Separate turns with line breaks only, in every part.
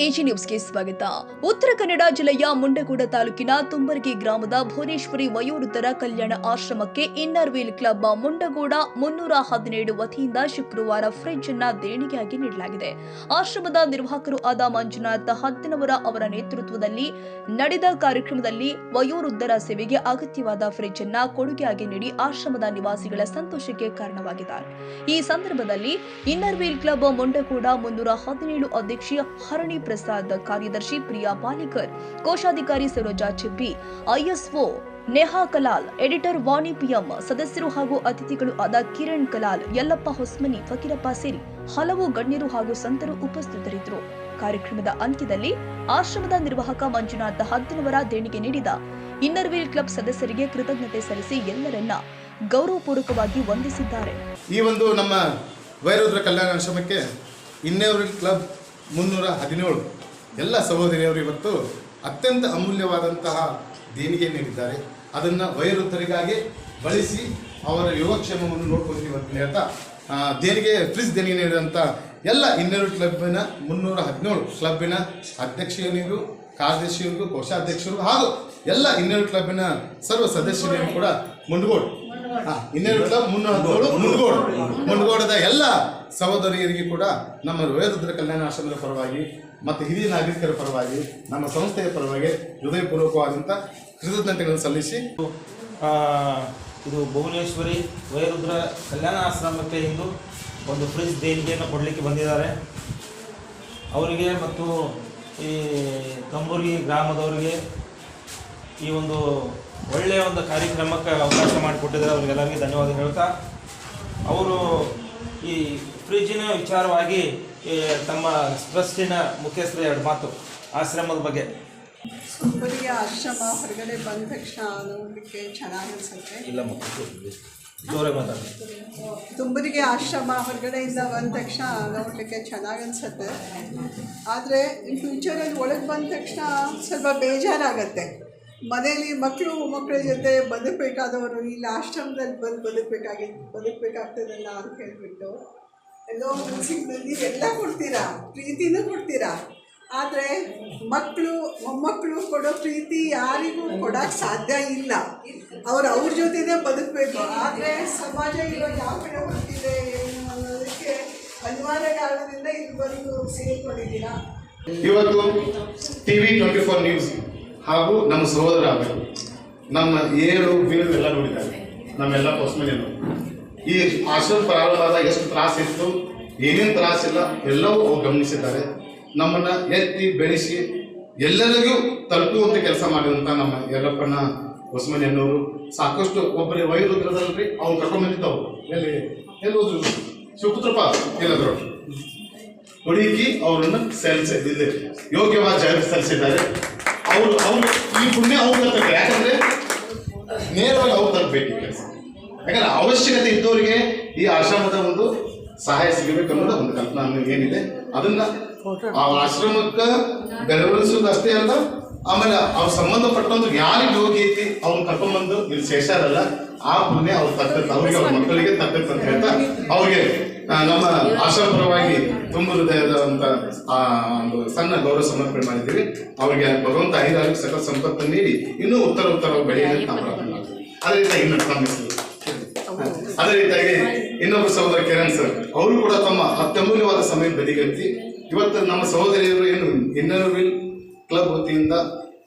AG ನ್ಯೂಸ್ಗೆ ಸ್ವಾಗತ. ಉತ್ತರ ಕನ್ನಡ ಜಿಲ್ಲೆಯ ಮುಂಡಗೋಡ ತಾಲೂಕಿನ ತುಂಬರ್ಗಿ ಗ್ರಾಮದ ಭುವನೇಶ್ವರಿ ವಯೋವೃದ್ಧರ ಕಲ್ಯಾಣ ಆಶ್ರಮಕ್ಕೆ ಇನ್ನರ್ ವೀಲ್ ಕ್ಲಬ್ ಮುಂಡಗೋಡ 317 ವತಿಯಿಂದ ಶುಕ್ರವಾರ ಫ್ರಿಡ್ಜ್ ಅನ್ನು ದೇಣಿಗೆಯಾಗಿ ನೀಡಲಾಗಿದೆ. ಆಶ್ರಮದ ನಿರ್ವಾಹಕರು ಆದ ಮಂಜುನಾಥ್ ಹತ್ತಿನವರ ಅವರ ನೇತೃತ್ವದಲ್ಲಿ ನಡೆದ ಕಾರ್ಯಕ್ರಮದಲ್ಲಿ ವಯೋವೃದ್ಧರ ಸೇವೆಗೆ ಅಗತ್ಯವಾದ ಫ್ರಿಡ್ಜ್ ಅನ್ನು ಕೊಡುಗೆಯಾಗಿ ನೀಡಿ ಆಶ್ರಮದ ನಿವಾಸಿಗಳ ಸಂತೋಷಕ್ಕೆ ಕಾರಣವಾಗಿದ್ದಾರೆ. ಈ ಸಂದರ್ಭದಲ್ಲಿ ಇನ್ನರ್ ವೀಲ್ ಕ್ಲಬ್ ಮುಂಡಗೋಡ 317 ಅಧ್ಯಕ್ಷ ಹರಣಿ ಪ್ರಸಾದ್, ಕಾರ್ಯದರ್ಶಿ ಪ್ರಿಯಾ ಪಾಲಿಕರ್, ಕೋಶಾಧಿಕಾರಿ ಸರೋಜಾ ಚಿಬ್ಬಿ, ಐಎಸ್ಒ ನೇಹಾ ಕಲಾಲ್, ಎಡಿಟರ್ ವಾಣಿ ಪಿಎಂ, ಸದಸ್ಯರು ಹಾಗೂ ಅತಿಥಿಗಳು ಆದ ಕಿರಣ್ ಕಲಾಲ್, ಯಲ್ಲಪ್ಪ ಹೊಸ್ಮನಿ, ಫಕೀರಪ್ಪ ಸೇರಿ ಹಲವು ಗಣ್ಯರು ಹಾಗೂ ಸಂತರು ಉಪಸ್ಥಿತರಿದ್ದರು. ಕಾರ್ಯಕ್ರಮದ ಅಂತ್ಯದಲ್ಲಿ ಆಶ್ರಮದ ನಿರ್ವಾಹಕ ಮಂಜುನಾಥ್ ಹತ್ತಿನವರ ದೇಣಿಗೆ ನೀಡಿದ ಇನ್ನರ್ ವೀಲ್ ಕ್ಲಬ್ ಸದಸ್ಯರಿಗೆ ಕೃತಜ್ಞತೆ ಸಲ್ಲಿಸಿ ಎಲ್ಲರನ್ನ ಗೌರವಪೂರ್ವಕವಾಗಿ ವಂದಿಸಿದ್ದಾರೆ.
ಈ ಒಂದು ನಮ್ಮ ವಯೋವೃದ್ಧರ ಕಲ್ಯಾಣ ಆಶ್ರಮಕ್ಕೆ ಇನ್ನರ್ ವೀಲ್ ಕ್ಲಬ್ 317 ಎಲ್ಲ ಸಹೋದರಿಯರು ಇವತ್ತು ಅತ್ಯಂತ ಅಮೂಲ್ಯವಾದಂತಹ ದೇಣಿಗೆ ನೀಡಿದ್ದಾರೆ. ಅದನ್ನು ವಯೋವೃದ್ಧರಿಗಾಗಿ ಬಳಸಿ ಅವರ ಯೋಗಕ್ಷೇಮವನ್ನು ನೋಡ್ಕೊಳ್ತೀವಿ ಅಂತ ಹೇಳ್ತಾ ದೇಣಿಗೆ ಫ್ರಿಜ್ ದೇಣಿಗೆ ನೀಡಿದಂಥ ಎಲ್ಲ ಇನ್ನರ್ ವೀಲ್ ಕ್ಲಬ್ಬಿನ 317 ಕ್ಲಬ್ಬಿನ ಅಧ್ಯಕ್ಷರಿಗೂ, ಕಾರ್ಯದರ್ಶಿಯರಿಗೂ, ಕೋಶಾಧ್ಯಕ್ಷರು ಹಾಗೂ ಎಲ್ಲ ಇನ್ನರ್ ವೀಲ್ ಕ್ಲಬ್ಬಿನ ಸರ್ವ ಸದಸ್ಯರಿಗೂ ಕೂಡ ಇನ್ನರ್ ವೀಲ್ ಕ್ಲಬ್ 317 ಮುಂಡಗೋಡದ ಎಲ್ಲ ಸಹೋದರಿಯರಿಗೆ ಕೂಡ ನಮ್ಮ ವಯೋವೃದ್ಧರ ಕಲ್ಯಾಣ ಆಶ್ರಮದ ಪರವಾಗಿ ಮತ್ತು ಹಿರಿಯ ನಾಗರಿಕರ ಪರವಾಗಿ ನಮ್ಮ ಸಂಸ್ಥೆಯ ಪರವಾಗಿ ಹೃದಯಪೂರ್ವಕವಾದಂಥ ಕೃತಜ್ಞತೆಗಳನ್ನು ಸಲ್ಲಿಸಿ
ಇದು ಭುವನೇಶ್ವರಿ ವಯೋವೃದ್ಧರ ಕಲ್ಯಾಣ ಆಶ್ರಮಕ್ಕೆ ಇಂದು ಒಂದು ಫ್ರಿಜ್ ದೇಣಿಗೆಯನ್ನು ಕೊಡಲಿಕ್ಕೆ ಬಂದಿದ್ದಾರೆ. ಅವರಿಗೆ ಮತ್ತು ಈ ತಂಬೂರಿ ಗ್ರಾಮದವರಿಗೆ ಈ ಒಂದು ಒಳ್ಳೆಯ ಒಂದು ಕಾರ್ಯಕ್ರಮಕ್ಕೆ ಅವಕಾಶ ಮಾಡಿಕೊಟ್ಟಿದ್ದಾರೆ. ಅವರಿಗೆಲ್ಲರಿಗೆ ಧನ್ಯವಾದ ಹೇಳ್ತಾ ಅವರು ಈ ಫ್ರಿಜ್ಜಿನ ವಿಚಾರವಾಗಿ ತಮ್ಮ ಟ್ರಸ್ಟಿನ ಮುಖ್ಯಸ್ಥರ 2 ಮಾತು ಆಶ್ರಮದ ಬಗ್ಗೆ.
ತುಂಬರಿಗೆ ಆಶ್ರಮ ಹೊರಗಡೆ ಬಂದ ತಕ್ಷಣ ನೋಡಲಿಕ್ಕೆ ಚೆನ್ನಾಗಿ ಅನಿಸುತ್ತೆ. ತುಂಬರಿಗೆ ಆಶ್ರಮ ಹೊರಗಡೆಯಿಂದ ಬಂದ ತಕ್ಷಣ ನೋಡಲಿಕ್ಕೆ ಚೆನ್ನಾಗಿ ಅನಿಸುತ್ತೆ. ಆದರೆ ಇನ್ ಫ್ಯೂಚರಲ್ಲಿ ಒಳಗೆ ಬಂದ ತಕ್ಷಣ ಸ್ವಲ್ಪ ಬೇಜಾರಾಗತ್ತೆ. ಮನೆಯಲ್ಲಿ ಮಕ್ಕಳ ಜೊತೆ ಬದುಕಬೇಕಾದವರು ಇಲ್ಲಿ ಆಶ್ರಮದಲ್ಲಿ ಬಂದು ಬದುಕಬೇಕಾಗ್ತದಲ್ಲ ಅಂತ ಹೇಳ್ಬಿಟ್ಟು ಎಲ್ಲೋ ಮನಸ್ಸಿನಲ್ಲಿ ಎಲ್ಲ ಕೊಡ್ತೀರಾ, ಪ್ರೀತಿನೂ ಕೊಡ್ತೀರಾ. ಆದರೆ ಮೊಮ್ಮಕ್ಕಳು ಕೊಡೋ ಪ್ರೀತಿ ಯಾರಿಗೂ ಕೊಡೋಕ್ಕೆ ಸಾಧ್ಯ ಇಲ್ಲ. ಅವ್ರ ಜೊತೆನೇ ಬದುಕಬೇಕು. ಆದರೆ ಸಮಾಜ ಇವಾಗ ಯಾವ ಕಡೆ ಹೋಗ್ತಿದೆ ಏನು ಅನ್ನೋದಕ್ಕೆ ಅನಿವಾರ್ಯ ಕಾರಣದಿಂದ ಇಲ್ಲಿ ಬಂದು ಸೇರಿಕೊಂಡಿದ್ದೀರಾ.
ಇವತ್ತು TV 24 ನ್ಯೂಸ್ ಹಾಗೂ ನಮ್ಮ ಸಹೋದರ ಆಗಬೇಕು ನಮ್ಮ 7 ವೀಲ್ ಎಲ್ಲ ನೋಡಿದ್ದಾರೆ. ನಮ್ಮೆಲ್ಲ ಹೊಸಮನೆಯವರು ಈ ಆಶ್ರಮ ಪ್ರಾರಂಭವಾದಾಗ ಎಷ್ಟು ತ್ರಾಸಿತ್ತು, ಏನೇನು ತ್ರಾಸಿಲ್ಲ ಎಲ್ಲವೂ ಅವ್ರು ಗಮನಿಸಿದ್ದಾರೆ. ನಮ್ಮನ್ನು ಎತ್ತಿ ಬೆಳೆಸಿ ಎಲ್ಲರಿಗೂ ತಲುಪುವಂಥ ಕೆಲಸ ಮಾಡಿದಂಥ ನಮ್ಮ ಯಲ್ಲಪ್ಪನ ಹೊಸಮನೆಯವರು ಸಾಕಷ್ಟು ಒಬ್ಬರೇ ವಯೋವೃದ್ಧರಲ್ರಿ ಅವ್ರು ಕರ್ಕೊಂಡ್ಬಂದಿದ್ದವು. ಎಲ್ಲಿ ಹೋದ್ರು ಶಿವಪುತ್ರಪ್ಪ ಎಲ್ಲದ್ರು ಹುಡುಕಿ ಅವರನ್ನು ಸಲ್ಲಿಸಿದ್ದೆ ಯೋಗ್ಯವಾದ ಜಾಗಕ್ಕೆ ಸಲ್ಲಿಸಿದ್ದಾರೆ. ಅವರು ಈ ಪುಣ್ಯ ಅವ್ರು ತರಬೇಕು. ಯಾಕಂದರೆ ನೇರವಾಗಿ ಅವ್ರು ತರಬೇಕು ಕೆಲಸ. ಯಾಕಂದರೆ ಅವಶ್ಯಕತೆ ಇದ್ದವರಿಗೆ ಈ ಆಶ್ರಮದ ಒಂದು ಸಹಾಯ ಸಿಗಬೇಕು ಅನ್ನೋದು ಒಂದು ಕಲ್ಪನಾ ಏನಿದೆ. ಅದನ್ನು ಆ ಆಶ್ರಮಕ್ಕೆ ಬೆರವಣಿಸೋದು ಅಷ್ಟೇ ಅಲ್ಲ, ಆಮೇಲೆ ಅವ್ರು ಸಂಬಂಧಪಟ್ಟಂದ್ರೆ ಯಾರಿಗೆ ಯೋಗ್ಯ ಐತಿ ಅವ್ರನ್ನ ಕರ್ಕೊಂಡ್ಬಂದು ಇಲ್ಲಿ ಸೇರ್ಸಾರಲ್ಲ ಆ ಪುಣ್ಯ ಅವ್ರು ತಕ್ಕಂತ ಅವರಿಗೆ ಅವ್ರ ಮಕ್ಕಳಿಗೆ ತಕ್ಕಂತ ಅಂತ ಹೇಳ್ತಾ ಅವ್ರಿಗೆ ನಮ್ಮ ಆಶ್ರಮ ಪರವಾಗಿ ತುಂಬ ಹೃದಯದಂತ ಒಂದು ಸಣ್ಣ ಗೌರವ ಸಮರ್ಪಣೆ ಮಾಡಿದ್ದೀವಿ. ಅವರಿಗೆ ಭಗವಂತ ಐದಾರು ಸಕಲ ಸಂಪತ್ತನ್ನು ನೀಡಿ ಇನ್ನೂ ಉತ್ತರ ಬೆಳೆಯಲು ನಾವು ಪ್ರಾರ್ಥನೆ ಮಾಡ್ತೀವಿ. ಅದೇ ರೀತಿಯಾಗಿ ಅದೇ ರೀತಿಯಾಗಿ ಇನ್ನೊಬ್ಬರು ಸಹೋದರ ಕಿರಣ್ ಸರ್ ಅವರು ಕೂಡ ತಮ್ಮ ಅತ್ಯಮೂಲ್ಯವಾದ ಸಮಯ ಬದಿಗಟ್ಟಿ ಇವತ್ತು ನಮ್ಮ ಸಹೋದರಿಯರು ಏನು ಇನ್ನರ್ ವೀಲ್ ಕ್ಲಬ್ ವತಿಯಿಂದ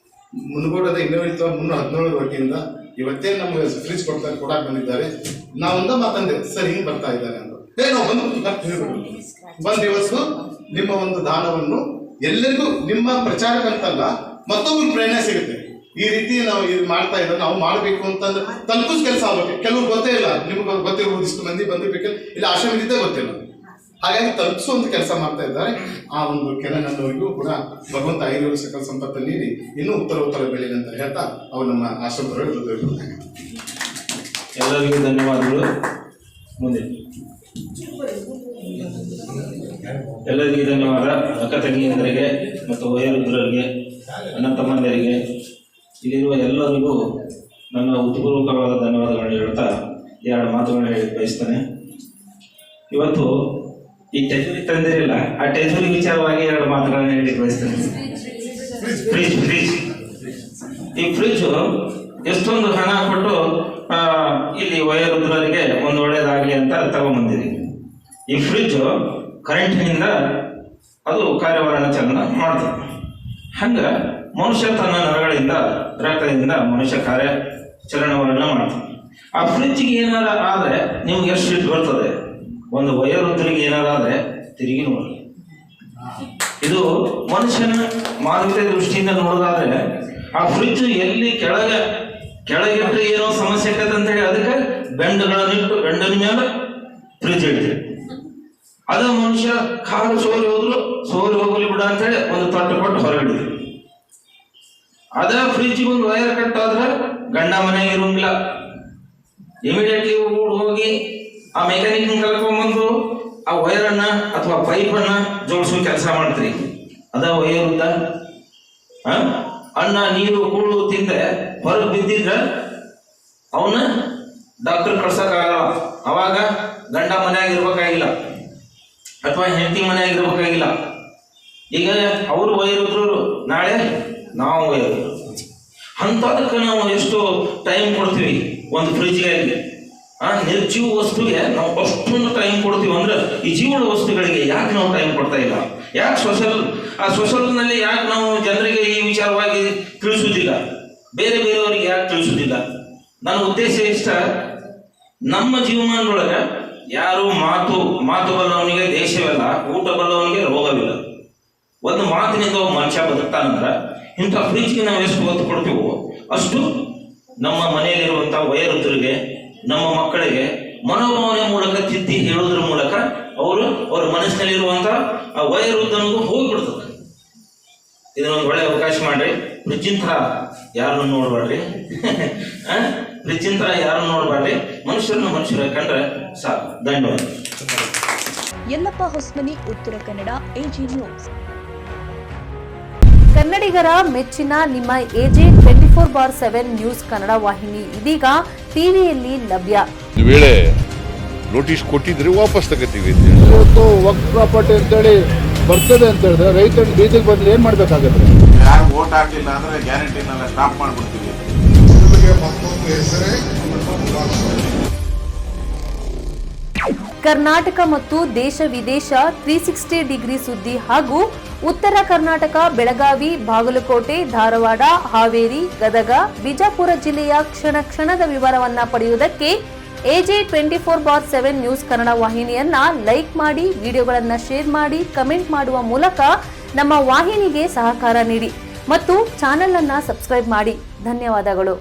ಮುಂಡಗೋಡದ ಇನ್ನರ್ ವೀಲ್ ಕ್ಲಬ್ 317 ವತಿಯಿಂದ ಇವತ್ತೇ ನಮಗೆ ಫ್ರಿಜ್ ಕೊಡಕ್ಕೆ ಬಂದಿದ್ದಾರೆ. ನಾವೊಂದ ಮಾತಂದೆ ಸರ್ ಹಿಂಗೆ ಬರ್ತಾ ಇದ್ದಾರೆ ಅಂತ ನಾವು ಬಂದು ಇವತ್ತು ನಿಮ್ಮ ಒಂದು ದಾನವನ್ನು ಎಲ್ಲರಿಗೂ ನಿಮ್ಮ ಪ್ರಚಾರಕ್ಕಂತಲ್ಲ ಮತ್ತೊಬ್ಬರು ಪ್ರೇರಣೆ ಸಿಗುತ್ತೆ. ಈ ರೀತಿ ನಾವು ಇದು ಮಾಡ್ತಾ ಇದ್ದಾರೆ, ನಾವು ಮಾಡಬೇಕು ಅಂತಂದ್ರೆ ತಲುಪಿಸ್ ಕೆಲಸ ಆಗಬೇಕು. ಕೆಲವ್ರು ಗೊತ್ತೇ ಇಲ್ಲ, ನಿಮ್ಗೆ ಗೊತ್ತಿರ್ಬೋದು, ಇಷ್ಟು ಮಂದಿ ಬಂದಿರ್ಬೇಕು ಇಲ್ಲ ಆಶ್ರಮದಿದ್ದೇ ಗೊತ್ತಿಲ್ಲ. ಹಾಗಾಗಿ ತಲುಪಿಸುವಂತ ಕೆಲಸ ಮಾಡ್ತಾ ಇದ್ದಾರೆ. ಆ ಒಂದು ಕೆಲವರಿಗೂ ಕೂಡ ಭಗವಂತ 5 ಸಕಲ ಸಂಪತ್ತನ್ನು ನೀಡಿ ಇನ್ನೂ ಉತ್ತರ ಬೆಳೀಲಿ ಅಂತ ಹೇಳ್ತಾ ಅವ್ರು ನಮ್ಮ ಆಶ್ರಮದವರು
ಎಲ್ಲರಿಗೂ ಧನ್ಯವಾದಗಳು. ಮುಂದೆ ಎಲ್ಲರಿಗೂ ಧನ್ಯವಾದ. ಅಕ್ಕ ತಂಗಿಯಂದರಿಗೆ ಮತ್ತು ವಯೋವೃದ್ಧರಿಗೆ, ಅಣ್ಣ ತಮ್ಮಂದರಿಗೆ, ಇಲ್ಲಿರುವ ಎಲ್ಲರಿಗೂ ನನ್ನ ಉತ್ಪೂರ್ವಕವಾದ ಧನ್ಯವಾದಗಳನ್ನು ಹೇಳ್ತಾ 2 ಮಾತುಗಳನ್ನು ಹೇಳಿ ಬಯಸ್ತೇನೆ. ಇವತ್ತು ಈ ಟೆಜುರಿ ತಂದಿರಲಿಲ್ಲ, ಆ ಟೆಜುರಿ ವಿಚಾರವಾಗಿ 2 ಮಾತುಗಳನ್ನ ಹೇಳಿ ಬಯಸ್ತೇನೆ. ಫ್ರಿಜ್ ಈ ಫ್ರಿಜ್ ಎಷ್ಟೊಂದು ಹಣ ಕೊಟ್ಟು ಇಲ್ಲಿ ವಯೋವೃದ್ಧರಿಗೆ ಒಂದು ಒಳ್ಳೇದಾಗಲಿ ಅಂತ ತಗೊಂಡ್ಬಂದಿದೆ. ಈ ಫ್ರಿಜ್ ಕರೆಂಟಿನಿಂದ ಅದು ಕಾರ್ಯವನ್ನು ಚಲನ ಮಾಡ್ತದೆ. ಹಂಗ ಮನುಷ್ಯ ತನ್ನ ನರಗಳಿಂದ ರಕ್ತದಿಂದ ಮನುಷ್ಯ ಕಾರ್ಯಾಚರಣೆಗಳನ್ನು ಮಾಡ್ತಾನೆ. ಆ ಫ್ರಿಜ್ಗೆ ಏನಾರ ಆದರೆ ನಿಮ್ಗೆ ಎಷ್ಟು ಸಿಟ್ಟು ಬರ್ತದೆ. ಒಂದು ವಯೋವೃದ್ಧರಿಗೆ ಏನಾರ ಆದರೆ ತಿರುಗಿ ನೋಡಿ. ಇದು ಮನುಷ್ಯನ ಮಾನವೀಯತೆ ದೃಷ್ಟಿಯಿಂದ ನೋಡೋದಾದ್ರೆ ಆ ಫ್ರಿಜ್ ಎಲ್ಲಿ ಕೆಳಗಿಟ್ಟರೆ ಏನೋ ಸಮಸ್ಯೆ ಆಕತ್ತೆ ಅಂತೇಳಿ ಅದಕ್ಕೆ ಬೆಂಡಗಳನ್ನಿಟ್ಟು ಬೆಂಡನ ಮೇಲೆ ಫ್ರಿಜ್ ಇಡ್ತೀವಿ. ಅದ ಮನುಷ್ಯ ಕಾಲು ಸೋರಿ ಹೋಗಲಿ ಬಿಡ ಅಂತೇಳಿ ಒಂದು ತೊಟ್ಟು ಕೊಟ್ಟು ಹೊರಗಿಡಿದ್ವಿ. ಅದ ಫ್ರಿಜ್ ಒಂದು ವೈರ್ ಕಟ್ ಆದ್ರೆ ಗಂಡ ಮನೆಗೆ ಇರೋಂಗಿಲ್ಲ. ಇಮಿಡಿಯೇಟ್ಲಿ ಹೋಗಿ ಆ ಮೆಕ್ಯಾನಿಕ್ ಕರ್ಕೊಂಡ್ಬಂದು ಆ ವೈರನ್ನ ಅಥವಾ ಪೈಪನ್ನ ಜೋಡಿಸೋ ಕೆಲಸ ಮಾಡ್ತೀರಿ. ಅದ ವಯೋವೃದ್ಧ ಅನ್ನ ನೀರು ಕೂಳು ತಿಂದ್ರೆ ಹೊರಗೆ ಬಿದ್ದಿದ್ರೆ ಅವನ್ನ ಡಾಕ್ಟರ್ ಕಳ್ಸಕ್ಕಾಗಲ್ಲ. ಅವಾಗ ಗಂಡ ಮನೆಯಾಗ ಇರ್ಬೇಕಾಗಿಲ್ಲ ಅಥವಾ ಹೆಂಡತಿ ಮನೆಯಾಗ ಇರ್ಬೇಕಾಗಿಲ್ಲ. ಈಗ ಅವರು ವಯೋವೃದ್ಧರು, ನಾಳೆ ನಾವು ವಯೋವೃದ್ಧರು. ಅಂಥದಕ್ಕೆ ನಾವು ಎಷ್ಟು ಟೈಮ್ ಕೊಡ್ತೀವಿ ಒಂದು ಫ್ರಿಜ್ಗಾಗಿ. ನಿರ್ಜೀವ ವಸ್ತುಗೆ ನಾವು ಅಷ್ಟೊಂದು ಟೈಮ್ ಕೊಡ್ತೀವಿ ಅಂದ್ರೆ ಈ ಜೀವನ ವಸ್ತುಗಳಿಗೆ ಯಾಕೆ ನಾವು ಟೈಮ್ ಕೊಡ್ತಾ ಇಲ್ಲ? ಯಾಕೆ ಸೋಷಲ್ನಲ್ಲಿ ಯಾಕೆ ನಾವು ಜನರಿಗೆ ಈ ವಿಚಾರವಾಗಿ ತಿಳಿಸುವುದಿಲ್ಲ? ಬೇರೆಯವರಿಗೆ ಯಾಕೆ ತಿಳಿಸುವುದಿಲ್ಲ? ನನ್ನ ಉದ್ದೇಶ ಇಷ್ಟ, ನಮ್ಮ ಜೀವಮಾನದೊಳಗೆ ಯಾರು ಮಾತು ಬಲ್ಲವನಿಗೆ ದೇಶವಿಲ್ಲ, ಊಟ ಬಲ್ಲವನಿಗೆ ರೋಗವಿಲ್ಲ. ಒಂದು ಮಾತಿನಿಂದ ಒಬ್ಬ ಮನುಷ್ಯ ಬದುಕ್ತಾನಂದ್ರ ಇಂಥ ಫ್ರಿಜ್ಗೆ ನಾವು ಎಷ್ಟು ಒತ್ತು ಕೊಡ್ತೀವೋ ಅಷ್ಟು ನಮ್ಮ ಮನೆಯಲ್ಲಿರುವಂಥ ವಯೋವೃದ್ಧರಿಗೆ, ನಮ್ಮ ಮಕ್ಕಳಿಗೆ ಮನೋಭಾವನೆ ಮೂಲಕ ತಿದ್ದಿ ಹೇಳೋದ್ರ ಮೂಲಕ ಅವ್ರ ಮನಸ್ಸಿನಲ್ಲಿರುವಂಥ ಆ ವಯೋವೃದ್ಧನಿಗೂ ಹೋಗ್ಬಿಡ್ತದೆ. ಇದನ್ನೊಂದು ಒಳ್ಳೆ ಅವಕಾಶ ಮಾಡ್ರಿ. ಫ್ರಿಜ್ಜಿನ ಥರ ಯಾರನ್ನು ನೋಡ್ಬೇಡ್ರಿ. ಫ್ರಿಜ್ಜಿನ ಥರ ಯಾರನ್ನು ನೋಡ್ಬೇಡ್ರಿ. ಮನುಷ್ಯರ ಕಂಡ್ರೆ ಸಾಕು. ಧನ್ಯವಾದ.
Yallappa Hosmani, Uttara Kannada, AG news.
ಕನ್ನಡಿಗರ ಮೆಚ್ಚಿನ ನಿಮ್ಮ ಎಜೆ 24/7 ನ್ಯೂಸ್ ಕನ್ನಡ ವಾಹಿನಿ ಇದೀಗ ಟಿವಿಯಲ್ಲಿ ಲಭ್ಯ.
ಒಂದು ವೇಳೆ ನೋಟಿಸ್ ಕೊಟ್ಟಿದ್ರೆ ವಾಪಸ್ ತಗೋತೀವಿ.
ಇವತ್ತು ವಕ್ಫ್ ಪ್ರಾಪರ್ಟಿ ಅಂತೇಳಿ ಬರ್ತದೆ ಅಂತ ಹೇಳಿದ್ರೆ ರೈತರು ಬೀದಿಗೆ ಬಂದ್ರೆ ಏನ್ ಮಾಡ್ಬೇಕಾಗತ್ತೆ?
ಯಾರು ವೋಟ್ ಹಾಕಲಿಲ್ಲ ಅಂದ್ರೆ ಗ್ಯಾರಂಟಿನೆಲ್ಲ ಸ್ಟಾಪ್ ಮಾಡ್ಬಿಡ್ತೀವಿ.
ಕರ್ನಾಟಕ ಮತ್ತು ದೇಶ ವಿದೇಶ 360 ಡಿಗ್ರಿ ಸುದ್ದಿ ಹಾಗೂ ಉತ್ತರ ಕರ್ನಾಟಕ, ಬೆಳಗಾವಿ, ಬಾಗಲಕೋಟೆ, ಧಾರವಾಡ, ಹಾವೇರಿ, ಗದಗ, ಬಿಜಾಪುರ ಜಿಲ್ಲೆಯ ಕ್ಷಣದ ವಿವರವನ್ನ ಪಡೆಯುವುದಕ್ಕೆ ಎಜೆ 24/7 ನ್ಯೂಸ್ ಕನ್ನಡ ವಾಹಿನಿಯನ್ನ ಲೈಕ್ ಮಾಡಿ, ವಿಡಿಯೋಗಳನ್ನ ಶೇರ್ ಮಾಡಿ, ಕಮೆಂಟ್ ಮಾಡುವ ಮೂಲಕ ನಮ್ಮ ವಾಹಿನಿಗೆ ಸಹಕಾರ ನೀಡಿ ಮತ್ತು ಚಾನೆಲ್ ಅನ್ನ ಸಬ್ಸ್ಕ್ರೈಬ್ ಮಾಡಿ. ಧನ್ಯವಾದಗಳು.